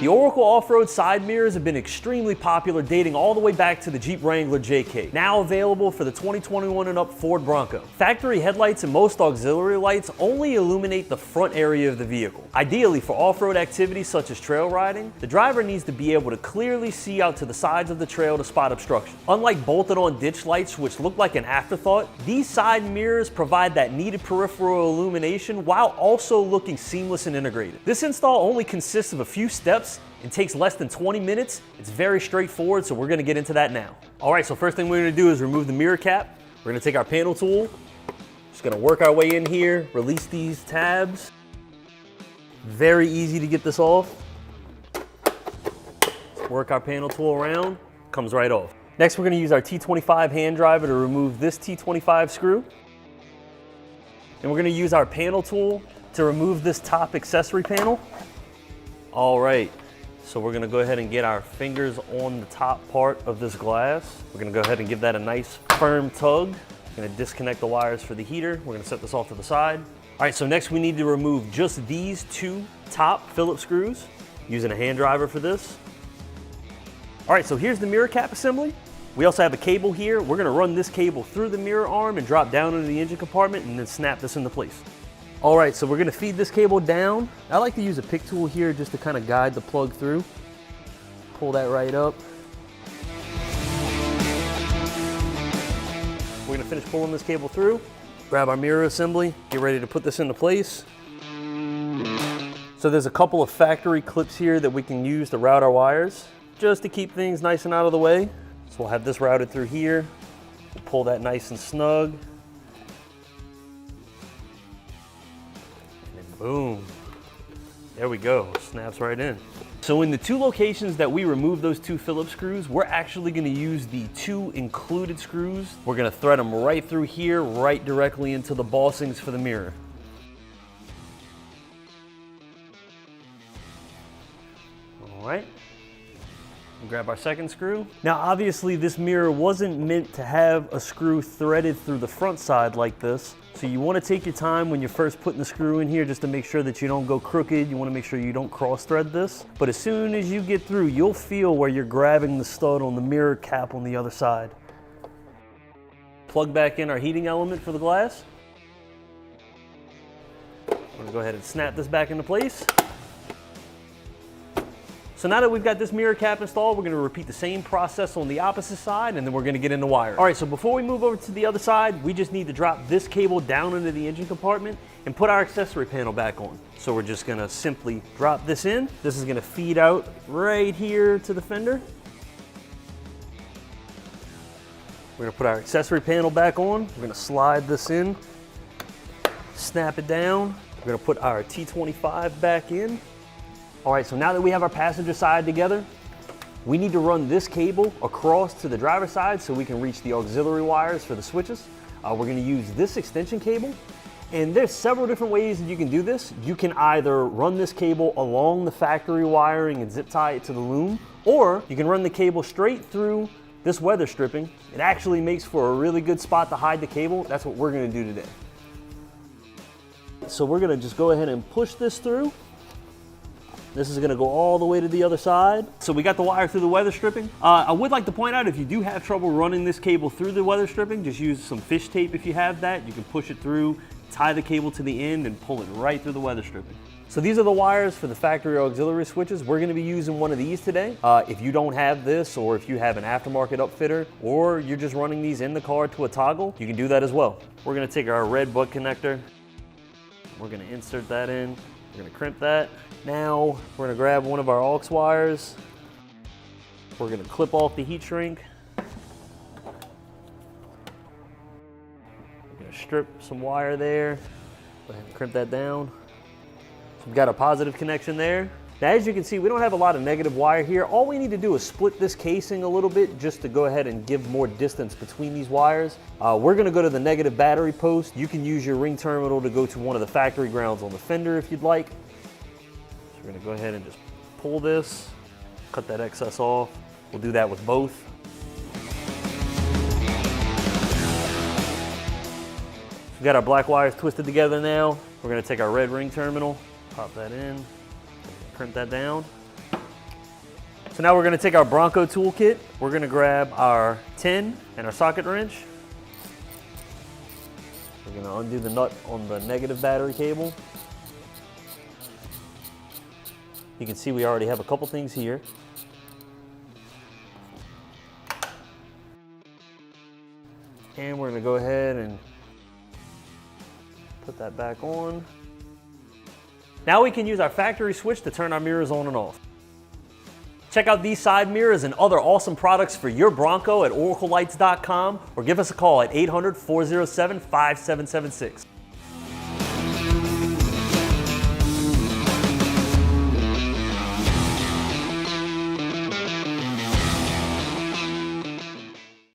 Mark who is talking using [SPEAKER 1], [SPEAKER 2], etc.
[SPEAKER 1] The Oracle off-road side mirrors have been extremely popular, dating all the way back to the Jeep Wrangler JK, now available for the 2021 and up Ford Bronco. Factory headlights and most auxiliary lights only illuminate the front area of the vehicle. Ideally, for off-road activities such as trail riding, the driver needs to be able to clearly see out to the sides of the trail to spot obstruction. Unlike bolted-on ditch lights, which look like an afterthought, these side mirrors provide that needed peripheral illumination while also looking seamless and integrated. This install only consists of a few steps and takes less than 20 minutes. It's very straightforward, so we're gonna get into that now. All right, so first thing we're gonna do is remove the mirror cap. We're gonna take our panel tool, just gonna work our way in here, release these tabs. Very easy to get this off. Work our panel tool around, comes right off. Next, we're gonna use our T25 hand driver to remove this T25 screw. And we're gonna use our panel tool to remove this top accessory panel. All right. So we're gonna go ahead and get our fingers on the top part of this glass. We're gonna go ahead and give that a nice firm tug. We're gonna disconnect the wires for the heater. We're gonna set this off to the side. All right, so next we need to remove just these two top Phillips screws, using a hand driver for this. All right, so here's the mirror cap assembly. We also have a cable here. We're gonna run this cable through the mirror arm and drop down into the engine compartment and then snap this into place. All right, so we're gonna feed this cable down. I like to use a pick tool here just to kind of guide the plug through. Pull that right up. We're gonna finish pulling this cable through. Grab our mirror assembly, get ready to put this into place. So there's a couple of factory clips here that we can use to route our wires, just to keep things nice and out of the way. So we'll have this routed through here. We'll pull that nice and snug. Boom, there we go, snaps right in. So in the two locations that we removed those two Phillips screws, we're actually gonna use the two included screws. We're gonna thread them right through here, right directly into the bossings for the mirror. All right. Grab our second screw. Now obviously this mirror wasn't meant to have a screw threaded through the front side like this. So you want to take your time when you're first putting the screw in here just to make sure that you don't go crooked. You want to make sure you don't cross thread this. But as soon as you get through, you'll feel where you're grabbing the stud on the mirror cap on the other side. Plug back in our heating element for the glass. I'm gonna go ahead and snap this back into place. So now that we've got this mirror cap installed, we're gonna repeat the same process on the opposite side, and then we're gonna get into wiring. All right, so before we move over to the other side, we just need to drop this cable down into the engine compartment and put our accessory panel back on. So we're just gonna simply drop this in. This is gonna feed out right here to the fender. We're gonna put our accessory panel back on. We're gonna slide this in, snap it down. We're gonna put our T25 back in. All right, so now that we have our passenger side together, we need to run this cable across to the driver's side so we can reach the auxiliary wires for the switches. We're gonna use this extension cable, and there's several different ways that you can do this. You can either run this cable along the factory wiring and zip tie it to the loom, or you can run the cable straight through this weather stripping. It actually makes for a really good spot to hide the cable. That's what we're gonna do today. So we're gonna just go ahead and push this through. This is gonna go all the way to the other side. So we got the wire through the weather stripping. I would like to point out, if you do have trouble running this cable through the weather stripping, just use some fish tape if you have that. You can push it through, tie the cable to the end, and pull it right through the weather stripping. So these are the wires for the factory auxiliary switches. We're gonna be using one of these today. If you don't have this, or if you have an aftermarket upfitter, or you're just running these in the car to a toggle, you can do that as well. We're gonna take our red butt connector. We're gonna insert that in. We're gonna crimp that. Now, we're gonna grab one of our aux wires. We're gonna clip off the heat shrink. We're gonna strip some wire there. Go ahead and crimp that down. So we've got a positive connection there. Now, as you can see, we don't have a lot of negative wire here. All we need to do is split this casing a little bit just to go ahead and give more distance between these wires. We're gonna go to the negative battery post. You can use your ring terminal to go to one of the factory grounds on the fender if you'd like. So we're gonna go ahead and just pull this, cut that excess off. We'll do that with both. We've got our black wires twisted together now. We're gonna take our red ring terminal, pop that in, crimp that down. So now we're gonna take our Bronco toolkit. We're gonna grab our tin and our socket wrench. We're gonna undo the nut on the negative battery cable. You can see we already have a couple things here. And we're gonna go ahead and put that back on. Now we can use our factory switch to turn our mirrors on and off. Check out these side mirrors and other awesome products for your Bronco at oraclelights.com or give us a call at 800-407-5776.